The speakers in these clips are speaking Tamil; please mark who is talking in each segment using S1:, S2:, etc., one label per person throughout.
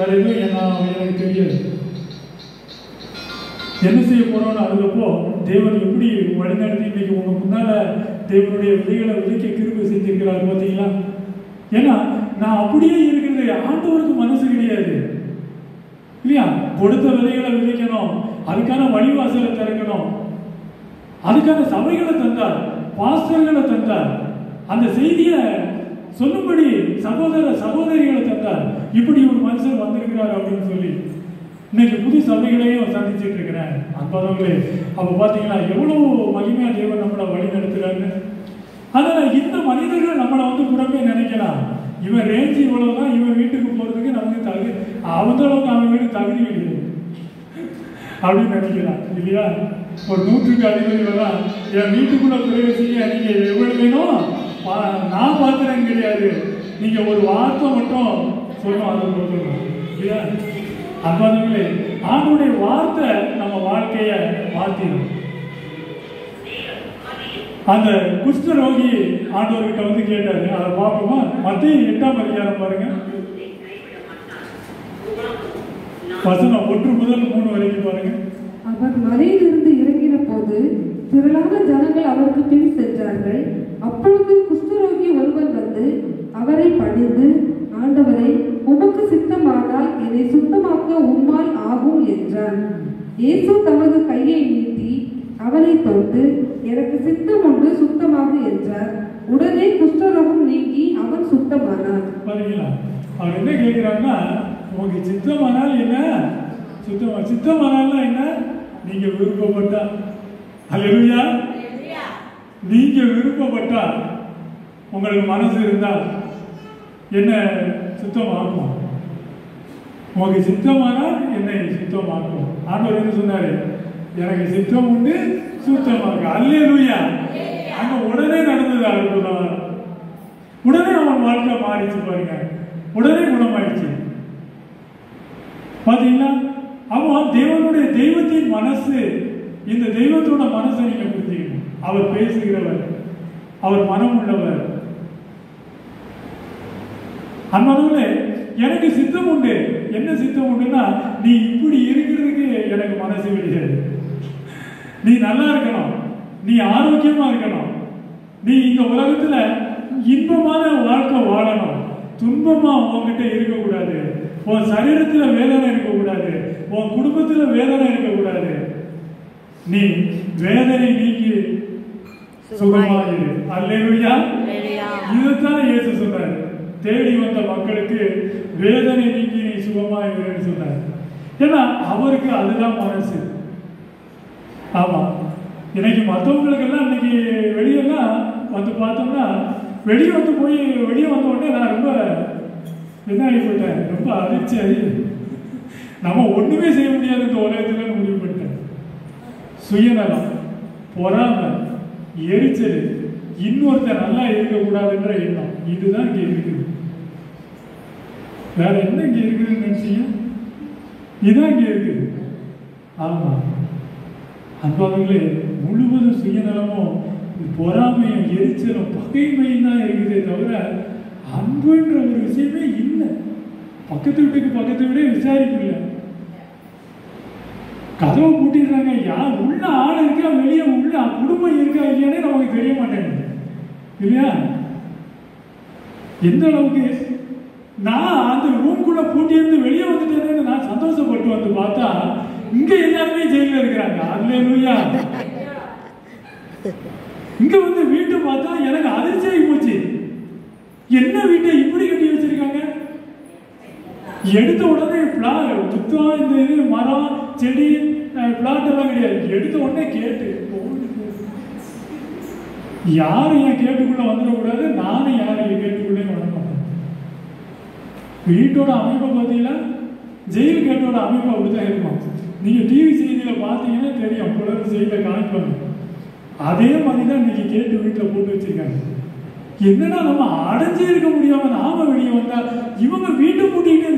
S1: வேற எதுவும் எனக்கு தெரியாது. என்ன செய்ய போறோம்னு அழுதப்போ தேவன் எப்படி வழிநடத்தி இன்னைக்கு உங்க முன்னால தேவனுடைய விதைகளை விதைக்க கிருபை செஞ்சிருக்கிறார் பார்த்தீங்களா? ஏன்னா நான் அப்படியே இருக்கிறது ஆண்டவருக்கு மனசு கிடையாது இல்லையா? கொடுத்த விதைகளை விதைக்கணும், அதுக்கான வழிவாசலை திறக்கணும், அதுக்கான சபைகளை தந்தார், பாஸ்டர்களை தந்தார், அந்த செய்தியை சொல்லும்படி சகோதர சகோதரிகளை தந்தார். இப்படி ஒரு மனுஷன் வந்திருக்கிறார் அப்படின்னு சொல்லி இன்னைக்கு புது சபைகளையும் சந்திச்சுட்டு இருக்கிறேன். அன்பானவர்களே, அப்ப பாத்தீங்கன்னா எவ்வளவு மகிமையா தேவன் நம்மளை வழி நடத்துறாரு. அதனால இந்த மனிதர்கள் நம்மளை புறமே நினைக்கலாம், இவன் ரேஞ்சு இவ்வளவுதான், இவன் வீட்டுக்கு போறதுக்கு நமக்கு தகுதி, அந்த அளவுக்கு அவன் வீடு தகுதி இல்லை அப்படின்னு நினைக்கலாம் இல்லையா? ஒரு 100க்கு அதிபதி வரலாம், என் வீட்டுக்குள்ள பிரவேசிக்க நீங்க எவ்வளவு வேணும் நான் பார்க்கிறேன் கிடையாது, நீங்க ஒரு வார்த்தை மட்டும் சொல்லணும், அதை சொல்லணும் இல்லையா? அன்பானவர்களே, ஆண்டவருடைய வார்த்தை நம்ம வாழ்க்கைய மாத்திடும். அந்த குஷ்டரோகி ஆண்டவர்கிட்ட கேட்டாரு, அதை பார்ப்போமா? மத்திய 8ஆம் அதிகாரம் பாருங்க, வசனம் 1 முதல் 3 வரைக்கும் பாருங்க.
S2: அவர் மலையிலிருந்து இறங்கின போது திரளான ஜனங்கள் அவருக்கு பின் சென்றார்கள். அப்பொழுது குஷ்டரோகி ஒருவன் வந்து அவரை பணிந்து, ஆண்டவரே, உமக்கு சித்தமானால் என்னை சுத்தமாக்க உம்மால் ஆகும் என்றான். இயேசு தமது கையை நீட்டி அவனை தொட்டு, எனக்கு சித்தம் உண்டு, சுத்தமாக என்றார். உடனே குஷ்டரோகம் நீங்கி அவன் சுத்தமானான்.
S1: பாருங்களா, அவர் என்ன கேட்கிறாருன்னா, உங்களுக்கு சித்தமானால் என்ன? சித்தமானால்னா என்ன? நீங்க விருப்பப்பட்டா, அல்லேலூயா, நீங்க விருப்பப்பட்டா, உங்களுக்கு மனசு இருந்தா என்ன சுத்தமாக்கும். உங்களுக்கு சித்தமானால் என்னை சுத்தமாக்கும். ஆண்டவர் என்ன சொன்னாரு? எனக்கு சித்தம் உண்டு, சுத்தமாக்கு. அல்லேலூயா. அங்க உடனே நடந்தது அற்புதம். உடனே அவன் வாழ்க்கை மாறிச்சு பாருங்க, உடனே குணமாயிடுச்சு. பாத்தீங்களா? அவன் தேவனுடைய தெய்வத்தின் மனசு, இந்த தெய்வத்தோட மனசை நீங்க புரிஞ்சுக்கணும். அவர் பேசுகிறவர், அவர் மனம் உள்ளவர். அன்பானவர்களே, எனக்கு சித்தம் உண்டு. என்ன சித்தம் உண்டுன்னா, நீ இப்படி இருக்கிறதுக்கு எனக்கு மனசு கிடையாது. நீ நல்லா இருக்கணும், நீ ஆரோக்கியமா இருக்கணும், நீ இந்த உலகத்துல இன்பமான வாழ்க்கை வாழணும், துன்பமா உன்கிட்ட இருக்கக்கூடாது, உன் சரீரத்துல வேதனை இருக்கக்கூடாது, உன் குடும்பத்துல வேதனை இருக்கக்கூடாது, நீ வேதனை நீக்கி சுகமாயிரு. அல்லேலூயா. இதுதான் இயேசு சொன்னார். தேடி வந்த மக்களுக்கு வேதனை நீக்கி நீ சுகமாயிரு சொன்னார். ஏன்னா அவருக்கு அதுதான் மனசு. ஆமா, இன்னைக்கு மற்றவங்களுக்கு எல்லாம் இன்னைக்கு வெளியெல்லாம் பார்த்தோம்னா, வெளியே வந்த உடனே நான் ரொம்ப இதாகி போயிட்டேன், ரொம்ப அதிர்ச்சி ஆகி நம்ம ஒண்ணுமே செய்ய முடியாது இந்த உலகத்துல முடிவு பண்ணிட்டேன். சுயநலம், பொறாமை, எரிச்சல், இன்னொருத்தர் நல்லா இருக்கக்கூடாதுன்ற எண்ணம், இதுதான் இங்க இருக்குது. வேற என்ன இங்க இருக்குதுன்னு நினைச்சீங்க? இதுதான் இங்க இருக்குது. ஆமா, அன்பானவர்களே, முழுவதும் சுயநலமும் பொறாமையும் எரிச்சலும் பகைமையும் தான் இருக்குதே தவிர அன்புன்ற ஒரு விஷயமே இல்லை. பக்கத்து வீடே விசாரிக்கல, கதவை பூட்டிடுறாங்க. யார் உள்ள ஆள் இருக்கா, வெளியே உள்ள குடும்பம் இருக்கா இல்லையானே நமக்கு தெரிய மாட்டேங்குது இல்லையா? எந்த அளவுக்கு நான் அந்த ரூம்குள்ள பூட்டி இருந்து வெளியே வந்துட்டேன்னு நான் சந்தோஷப்பட்டு வந்து பார்த்தா இங்க எல்லாருமே ஜெயில இருக்கிறாங்க. அல்லேலூயா. இங்க வந்து வீட்டை பார்த்தா எனக்கு அதிர்ச்சியாகி போச்சு. என்ன வீட்டை இப்படி கட்டி வச்சிருக்காங்க? எடுத்த உடனே சுத்தம், இந்த இது மரம் செடி பிளாட் எல்லாம் கிடையாது. எடுத்த உடனே கேட்டு, யாரும் என் கேட்டுக்குள்ள வந்துடக்கூடாது, நானும் யாரும் என் கேட்டுக்குள்ளே வர மாட்டேன். வீட்டோட அமைப்பை பார்த்தீங்கன்னா ஜெயில் கேட்டோட அமைப்பு அப்படிதான் இருக்கும். நீங்க டிவி செய்தியில பார்த்தீங்கன்னா தெரியும், தொடர்ந்து செய்தியில காமிப்பாங்க. அதே மாதிரிதான் இன்னைக்கு கேட்டு வீட்டில் போட்டு வச்சிருக்காங்க. என்னன்னா நம்ம அடைஞ்சே இருக்க முடியாம நாம வெளியே வந்தா இவங்க வீட்டை பூட்டிட்டு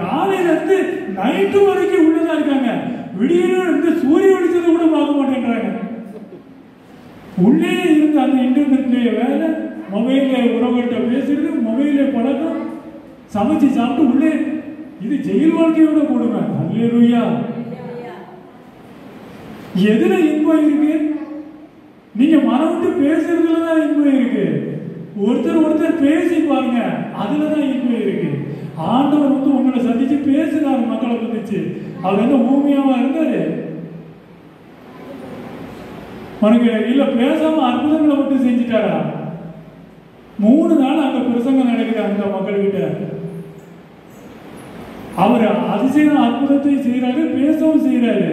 S1: காலையில இருந்து நைட்டு வரைக்கும் உள்ளதா இருக்காங்க. விடிய இருந்து சூரிய வெளிச்சத்தை கூட பார்க்க மாட்டேன்றாங்க. உள்ளே இருந்து அந்த இன்டர்நெட்ல வேலை, மொபைல்ல உறவுகிட்ட பேசுறது, மொபைல்ல பழக்கம், சமைச்சு சாப்பிட்டு உள்ளே. இது இது ஜெயில் வாழ்க்கையோட கொடுமை. அல்லேலூயா. எதுல இன்பம் இருக்கு? நீங்க மனம் விட்டு பேசுறதுலதான் இன்பம் இருக்கு. ஒருத்தர் பேசி பாருங்க, அதுலதான் இன்பம் இருக்கு. ஆண்டவர் வந்து உங்களை சந்திச்சு பேசுறாரு, மக்களை சந்திச்சு. அவர் என்ன ஊமையாவா இருந்தாரு? உனக்கு இல்ல பேசாம அற்புதங்களை மட்டும் செஞ்சுட்டாரா? 3 நாள் அங்க பிரசங்கம் நடக்குது அந்த மக்கள்கிட்ட. அவர் அதிசயம் அற்புதத்தை செய்யறாரு, பேசவும் செய்யறாரு.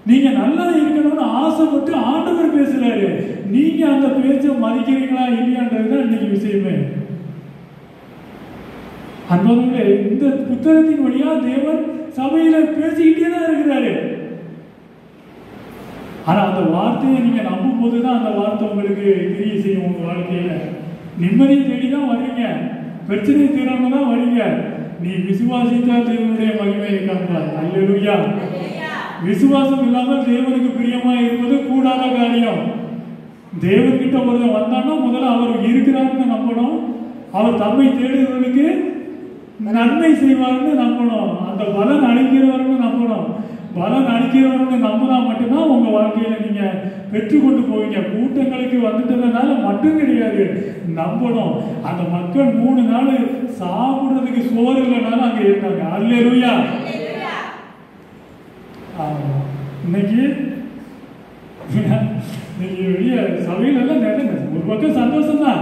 S1: நீங்க நல்லா இருக்கணும்னு ஆசைப்பட்டு ஆண்டவர் பேசுறாரு. நீங்க அந்த பேச்சை மதிக்கிறீங்களா இல்லையான்றதுதான் இன்னைக்கு விஷயமே. அன்பர்களே, இந்த புத்தகத்தின் வழியா தேவன் சபையில பேசிக்கிட்டே தான் இருக்கிறாரு. ஆனா அந்த வார்த்தையை நீங்க நம்பும் போதுதான் அந்த வார்த்தை உங்களுக்கு கிரியை செய்யும். உங்க வாழ்க்கையில நிம்மதியை தேடிதான் வர்றீங்க, பிரச்சனை தீராம தான் வரீங்க. நீ விசுவாசித்தால் தேவனுடைய மகிமையை காண்பார். அல்லேலூயா. விசுவாசம் இல்லாமல் தேவனுக்கு பிரியமா இருப்பது கூடாத காரியம். தேவன்கிட்ட ஒருத்தன் வந்தான்னா முதல்ல அவர் இருக்கிறாருன்னு நம்பணும். அவர் தம்மை தேடுகிறவர்களுக்கு நன்மை செய்வார்னு நம்பணும். அந்த பலன் அளிக்கிறவர்னு நம்பணும். பலன் அளிக்கிறவர்னு நம்பினா மட்டும்தான் உங்க வாழ்க்கையில நீங்க பெற்றுக்கொண்டு போவீங்க. கூட்டங்களுக்கு வந்துட்டதுனால மட்டும் கிடையாது, நம்பணும். அந்த மக்கள் 3 நாள் சாப்பிடுறதுக்கு சோறு இல்லைனாலும் அங்க இருந்தாங்க. அல்லேலூயா. இன்னைக்கு வெளியே சபையில எல்லாம் நடங்க. ஒரு பக்கம் சந்தோஷம் தான்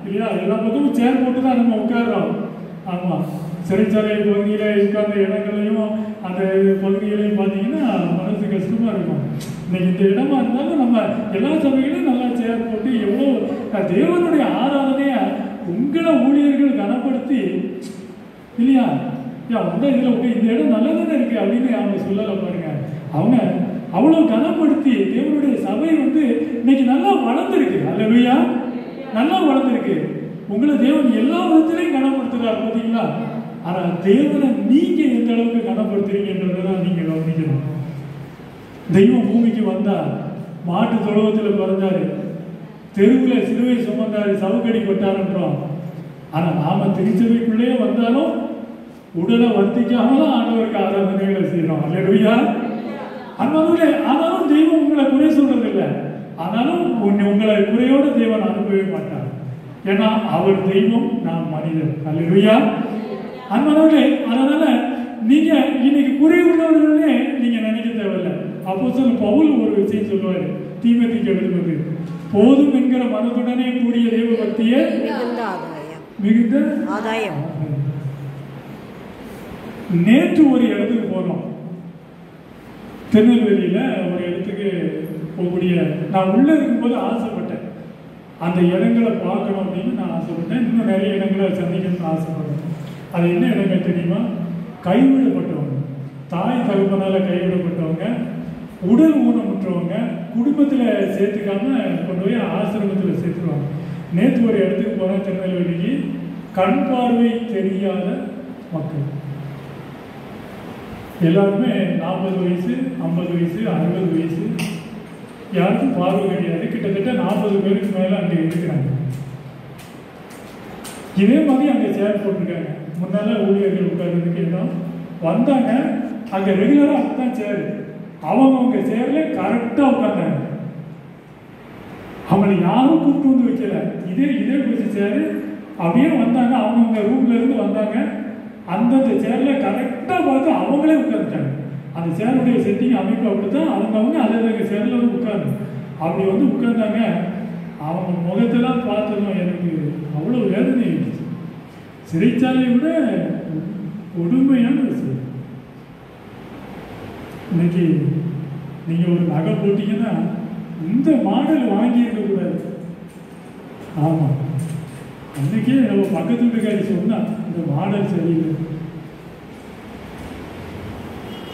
S1: இல்லையா? எல்லா பக்கமும் சேர் போட்டு தான் நம்ம உட்கார்றோம். ஆமா, சிறைச்சாலை பகுதியில உட்கார்ந்த இடங்களையும் அந்த பகுதிகளையும் பார்த்தீங்கன்னா மனசு கஷ்டமா இருக்கும். இன்னைக்கு இந்த இடமா இருந்தாலும் நம்ம எல்லா சபைகளும் நல்லா சேர் போட்டு எவ்வளோ தேவனுடைய ஆராதனைய உங்களை ஊழியர்கள் கனப்படுத்தி இல்லையா? இந்த இடம் நல்லதானே இருக்கு அப்படின்னு அவங்க சொல்லலை பாருங்க. அவங்க அவ்வளவு கனப்படுத்தி தேவனுடைய சபை வந்து இன்னைக்கு நல்லா வளர்ந்துருக்கு. அல்லேலூயா. நல்லா வளர்ந்துருக்கு. உங்களை தேவன் எல்லா விதத்திலையும் கனப்படுத்துறாரு பார்த்தீங்களா? ஆனா தேவனை நீங்க எந்த அளவுக்கு கனப்படுத்துறீங்கன்றதான் நீங்க கவனிக்கணும். தெய்வம் பூமிக்கு வந்தா மாட்டு தொழுவத்தில் பிறந்தாரு, தெருவில் சிலுவை சுமந்தாரு, சவுக்கடி கொட்டாருன்றோம். ஆனா நாம திருச்சபைக்குள்ளே வந்தாலும் உடலை வர்த்திக்காமலாம் ஆண்டவருக்கு ஆராதனைகளை செய்யறோம். அல்லேலூயா. ஆனாலும் தெய்வம் உங்களை குறை சொல்றது இல்லை. ஆனாலும் உங்களை குறையோட தேவன் அனுப்பவே மாட்டார். ஏன்னா அவர் தெய்வம், நான் மனிதன். அல்லேலூயா. அன்பர்களே, அதனால நீங்க இன்னைக்கு குறை உள்ளவர்களே நீங்க நினைக்க தேவையில்லை. அப்போஸ்தலன் பவுல் ஒரு விஷயம் சொல்லுவாரு தீமோத்தேயுக்கு எழுதும்போது, போதும் என்கிற மனதுடனே கூடிய தேவ பக்தியே மிகுந்த ஆதாயம். நேற்று ஒரு இடத்துக்கு போனோம், திருநெல்வேலியில ஒரு இடத்துக்கு போகக்கூடிய, நான் உள்ள இருக்கும்போது ஆசைப்பட்டேன் அந்த இடங்களை பார்க்கணும் அப்படின்னு நான் ஆசைப்பட்டேன். இன்னும் நிறைய இடங்களை சந்திக்கணும்னு ஆசைப்பட்டேன். அது என்ன இடங்கள் தெரியுமா? கைவிடப்பட்டவங்க, தாய் தகப்பனால கைவிடப்பட்டவங்க, உடல் ஊனமுற்றவங்க, குடும்பத்தில் சேர்த்துக்காம கொண்டு போய் ஆசிரமத்தில் சேர்த்துருவாங்க. நேற்று ஒரு இடத்துக்கு போனேன் திருநெல்வேலிக்கு. கண் பார்வை தெரியாத மக்கள் எல்லாருமே 40 வயசு, 50 வயசு, 60 வயசு, யாருக்கும் பார்வை கிடையாது. கிட்டத்தட்ட 40 பேருக்கு மேலே அங்கே இருக்கிறாங்க. இதே மாதிரி அங்கே சேர் போட்டிருக்காங்க. முன்னால ஊழியர்கள் உட்கார்றதுக்கு இடம் வந்தாங்க. அங்கே ரெகுலராக அதுதான் சேரு. அவங்க சேர்ல கரெக்டாக உட்கார்ந்தாங்க. அவங்களை யாரும் கூப்பிட்டு வந்து வைக்கல. இதே கொஞ்சம் சேரு அப்படியே வந்தாங்க. அவங்கவுங்க ரூம்ல இருந்து வந்தாங்க. அந்தந்த சேர்ல கரெக்டாக பார்த்து அவங்களே உட்காந்துட்டாங்க. அந்த சேருடைய செட்டிங் அமைப்பு அப்படித்தான். அவங்க அதே சேர்ல வந்து உட்காந்து அப்படி வந்து உட்கார்ந்தாங்க. அவங்க முகத்தெல்லாம் பார்த்ததும் எனக்கு அவ்வளோ வேதனை இருந்துச்சு. சிறைச்சாலையை விட கொடுமையான விஷயம். இன்னைக்கு நீங்க ஒரு நகை போட்டீங்கன்னா இந்த மாடல் வாங்கியிருக்க கூடாது. ஆமா, அன்னைக்கே நம்ம பக்கத்து வீட்டுக்காரி சொன்னா இந்த மாடல் சரியில்லை.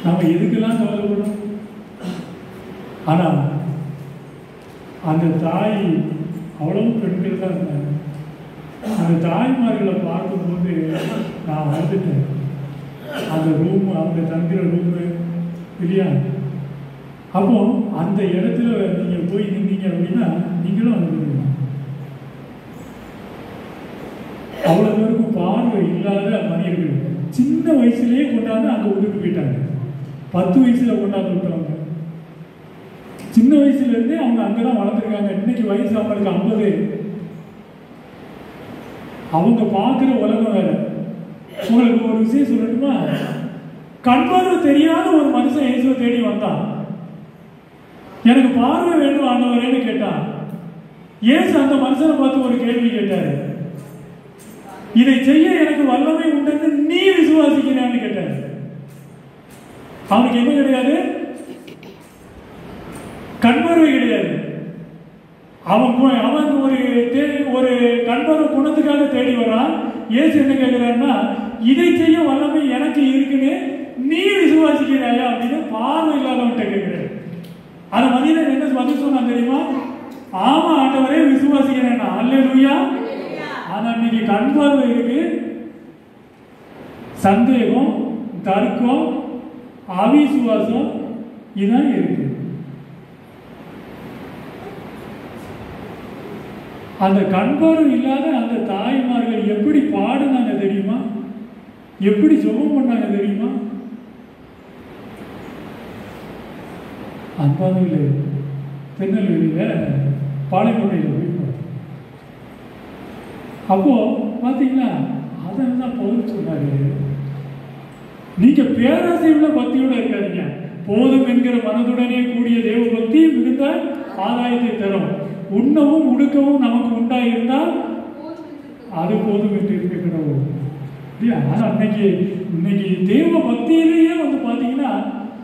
S1: நம்ம எதுக்கெல்லாம் கவலைப்படும்? ஆனா அந்த தாய் அவ்வளவு பெண்கள் தான் இருந்தாங்க. அந்த தாய்மார்களை பார்க்கும்போது நான் வந்துட்டேன். அந்த ரூம், அவங்க தங்குற ரூமு இல்லையா? அப்போ அந்த இடத்துல நீங்க போய் நின்னீங்க அப்படின்னா நீங்களும் வந்துடுவீங்க. அவ்வளவு பேருக்கும் பார்வை இல்லாத மனிதர்கள், சின்ன வயசுலயே கொண்டாந்து அங்கே விட்டுட்டு போயிட்டாங்க. 10 வயசுல கொண்டாந்து விட்டுறாங்க. சின்ன வயசுல இருந்தே அவங்க அங்கதான் வளர்ந்துருக்காங்க. இன்னைக்கு வயசு அவங்களுக்கு 50. அவங்க பார்க்குற உலகம் வேற. உங்களுக்கு ஒரு விஷயம் சொல்லட்டுமா? கண்பார்வை தெரியாத ஒரு மனுஷன் இயேசுவை தேடி வந்தான். எனக்கு பார்வை வேண்டும் ஆண்டவரேன்னு கேட்டான். இயேசு அந்த மனுஷனை பார்த்து ஒரு கேள்வி கேட்டாரு. இதை செய்ய எனக்கு வல்லமை உண்டு நீ விசுவாசிக்கிறான்னு கேட்டாரு. அவனுக்கு என்ன கிடையாது? கண்பார்வை கிடையாது. அவன் ஒரு கண்பார்வை குணத்துக்காக தேடி வரான். இயேசு என்ன கேட்கிறான்னா, இதை செய்ய வல்லமை எனக்கு இருக்குன்னு நீ விசுவாசிக்கிறாயா அப்படின்னு பார்வை இல்லாதவன்கிட்ட கேட்கிறேன். அது மதியம் என்ன பதில் சொன்னா தெரியுமா? ஆமா ஆண்டவரே விசுவாசிக்கிறேன். அல்லேலூயா. ஆனா இன்னைக்கு கண் பார்வை இருக்கு, சந்தேகம், தர்க்கம், அவிசுவாசம் இதான் இருக்கு. அந்த கண்பார்வை இல்லாத அந்த தாய்மார்கள் எப்படி பாடுனாங்க தெரியுமா? எப்படி ஜெபம் பண்ணாங்க தெரியுமா? அன்பாவில் திருநெல்வேலியில பாளையங்கோட்டையில் போய் அப்போ பாத்தீங்கன்னா அதான் பவுல் சொன்னாரு, நீங்க பேராசையுள்ள பக்தியோட இருக்காதீங்க, போதும் என்கிற மனதுடனே கூடிய தேவ பக்தி மிகுந்த ஆதாயத்தை தரும். உண்ணவும் உடுக்கவும் நமக்கு உண்டாயிருந்தால் அது போதும் என்று இருக்கிறோம். ஆனா இன்னைக்கு தேவ பக்தியிலேயே வந்து பாத்தீங்கன்னா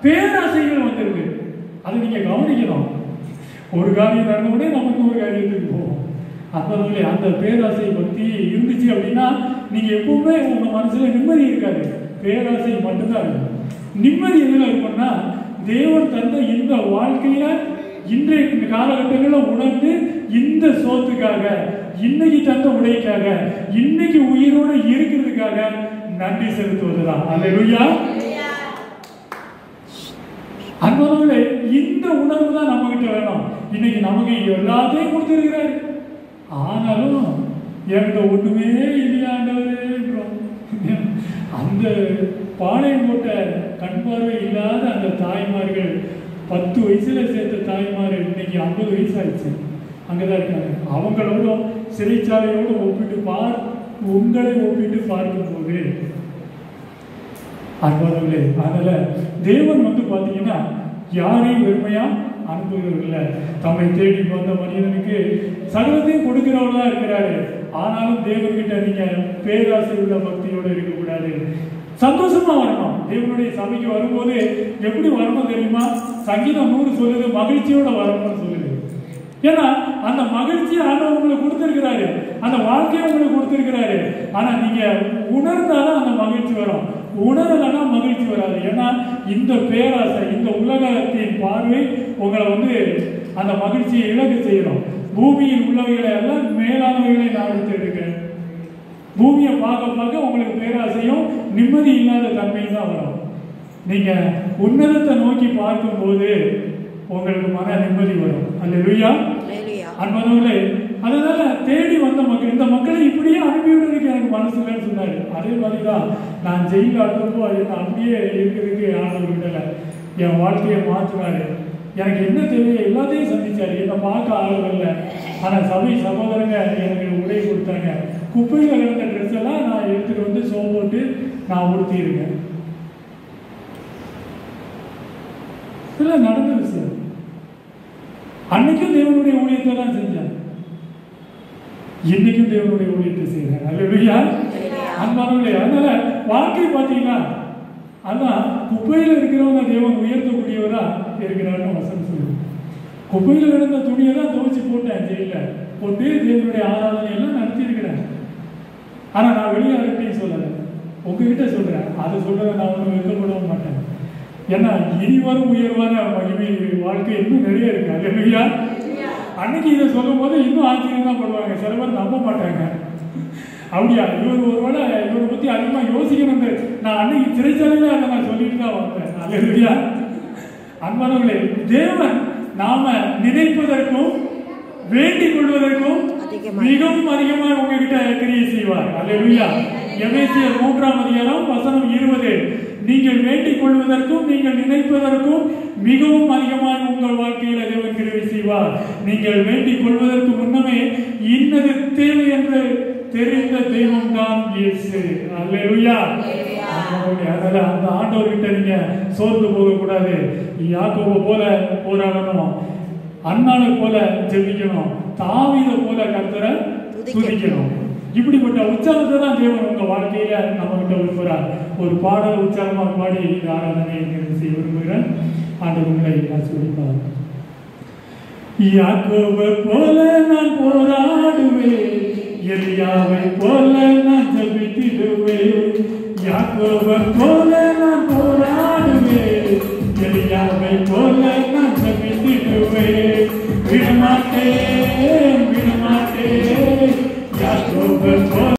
S1: பேராசைகள் வந்திருக்கு. அதை நீங்க கவனிக்கணும். ஒரு காரியம் நடந்த உடனே நமக்கு ஒரு காரியத்துக்கு போகும். அப்போது அந்த பேராசை பக்தி இருந்துச்சு அப்படின்னா நீங்க எப்பவுமே உங்க மனசுல நிம்மதி இருக்காது, பேராசை மட்டும்தான் இருக்கும். நிம்மதி எதுல இருக்கும்னா தேவன் தந்த இந்த வாழ்க்கையில இன்றைய காலகட்டங்களில் உணர்ந்து இந்த சோத்துக்காக, இன்னைக்கு தந்த உடைக்காக, இன்னைக்கு உயிரோடு இருக்கிறதுக்காக நன்றி செலுத்துவதுதான். அல்லேலூயா. அன்பர்களே, இந்த உணர்வு தான் நம்ம கிட்ட வேணும். இன்னைக்கு நமக்கு எல்லாத்தையும் கொடுத்திருக்கிறாரு, ஆனாலும் என்கிட்ட ஒண்ணுமே இல்லையாண்டவரேன்றோம். அந்த பாளையம் போட்ட கண் பார்வை இல்லாத அந்த தாய்மார்கள் 10 வயசுல சேர்த்த தாய்மார்கள் இன்னைக்கு 50 வயசு ஆயிடுச்சு, அங்கதான் இருக்காங்க. அவங்களோட சிறைச்சாலையோடு உங்களை ஒப்பிட்டு பார்க்கும்போது அன்பர்களே, அதனால தேவன் வந்து பாத்தீங்கன்னா யாரையும் வெறுமையா அனுப்புகிறதில்ல. தம்மை தேடி வந்த மனிதனுக்கு சகலத்தையும் கொடுக்கிறவர்களா இருக்கிறாரு. ஆனாலும் தேவன்கிட்ட நீங்க பேராசை உள்ள பக்தியோட இருக்கக்கூடாது, சந்தோஷமா வரணும். தேவனுடைய சபைக்கு வரும்போது எப்படி வரணும் தெரியுமா? சங்கீதம் 100 சொல்லுது, மகிழ்ச்சியோட வரணும்னு சொல்லுது. ஏன்னா அந்த மகிழ்ச்சி ஆண்டவர் உங்களுக்கு கொடுத்திருக்கிறாரு, அந்த வாழ்க்கையை உங்களுக்கு கொடுத்திருக்கிறாரு. ஆனா நீங்க உணர்ந்தாதான் அந்த மகிழ்ச்சி வரும், உணரலன்னா மகிழ்ச்சி வராது. ஏன்னா இந்த பேராசை, இந்த உலகத்தின் பார்வை உங்களை வந்து அந்த மகிழ்ச்சியை இழக்க செய்யணும். பூமியில் உள்ளவைகளை எல்லாம் மேலானவைகளை நான் எடுத்துருக்கேன். பூமியை பார்க்க பார்க்க உங்களுக்கு பேராசையும் நிம்மதி இல்லாத தன்மையும் தான் வரும். நீங்க உன்னதத்தை நோக்கி பார்க்கும் போது உங்களுக்கு மன நிம்மதி வரும். அல்லேலூயா. அன்பர்களே, அதனால தேடி வந்த மக்கள், இந்த மக்களை இப்படியே அனுப்பிவிடுறதுக்கு எனக்கு மனசு இல்லைன்னு சொன்னாரு. அதே மாதிரிதான் நான் ஜெயில அனுப்போ அப்படியே இருக்கிறதுக்கு ஆண்டவர் விடல, என் வாழ்க்கையை மாற்றினாரு. எனக்கு என்ன தேவையோ எல்லாத்தையும் சந்திச்சாரு. என்னை பார்க்க ஆளுகள்ல, ஆனா சபை சகோதரங்க எனக்கு உடை கொடுத்தாங்க. குப்பையில் கிடந்த ட்ரெஸ் எல்லாம் நான் எடுத்துட்டு வந்து சோப் போட்டு நான் உடுத்தியிருக்கேன். இதெல்லாம் நடந்த விஷயம். அன்னைக்கும் தேவனுடைய ஊழியத்தை தான் செஞ்சேன், இன்னைக்கும் தேவனுடைய ஊழியத்தை செய்யறேன். அல்லேலூயா. அன்பானவர்களே, அதனால வாழ்க்கை பார்த்தீங்கன்னா அதான் குப்பையில் இருக்கிறவங்க தேவன் உயர்த்தக்கூடியவரா இருக்கிறாருன்னு வசனம் சொல்லுது. குப்பையில் கிடந்த துணியை தான் துவைச்சு போட்டேன், ஜெயில போட்டு தேவனுடைய ஆராதனை எல்லாம் நடத்தியிருக்கிறேன். ஆனா நான் வெளியாகிட்டையும் சொல்லலை, உங்ககிட்ட சொல்றேன். அதை சொல்றதை நான் ஒன்றும் வெட்கப்படவும் மாட்டேன். ஏன்னா இனிவரும் உயர்வான மகிமை வாழ்க்கை இன்னும் நிறைய இருக்கு. அல்லேலூயா. அன்னைக்கு இதை சொல்லும் போது இன்னும் ஆச்சரியம் தான் படுவாங்க, சில பேர் நம்ப மாட்டாங்க. அப்படியா, இவர் ஒருவேளை இவரை பத்தி அதிகமா யோசிக்கணும். நான் அன்னைக்கு சிறைச்சாலையில அதை நான் சொல்லிட்டு தான் வந்தேன். அல்லேலூயா. அன்பானவர்களே, தேவன் நாம நினைப்பதற்கும் வேண்டிக் கொள்வதற்கும் மிகவும் அதிகமாக உங்ககிட்ட கிரியை செய்வார். அல்லேலூயா. எபேசியர் 3:20 நீங்கள் வேண்டிக் கொள்வதற்கும் நீங்கள் நினைப்பதற்கும் மிகவும் அதிகமாக உங்கள் வாழ்க்கையில் தேவன் கிருபை செய்வார். நீங்கள் வேண்டிக் கொள்வதற்கு முன்னமே இன்னது தேவை என்று தெரிந்த தெய்வம் தான் இயேசு. அல்லேலூயா. அதனால அந்த ஆண்டவர்கிட்ட நீங்க சோர்ந்து போக கூடாது. யாக்கோபு போல போராடணும், அன்னாளை போல ஜெபிக்கணும், தாவீதை போல கர்த்தரை துதிக்கணும். இப்படிப்பட்ட உற்சாகத்தை தான் தேவன் உங்க வாழ்க்கையில நம்ம கிட்ட விரும்புகிறார். ஒரு பாடல் உற்சாகமாக பாடி இந்த ஆராதனையை நிறைவு செய்ய விரும்புகிறேன். ஆண்டவர் உங்களை ஆசீர்வதிப்பார். யாக்கோபை போல நான் போராடுவேன், எலியாவை போல நான் ஜெபித்திடுவேன். யாக்கோபை போல நான் போராடுவேன், எலியாவை போல நான் ஜெபித்திடுவேன். விடமாட்டேன்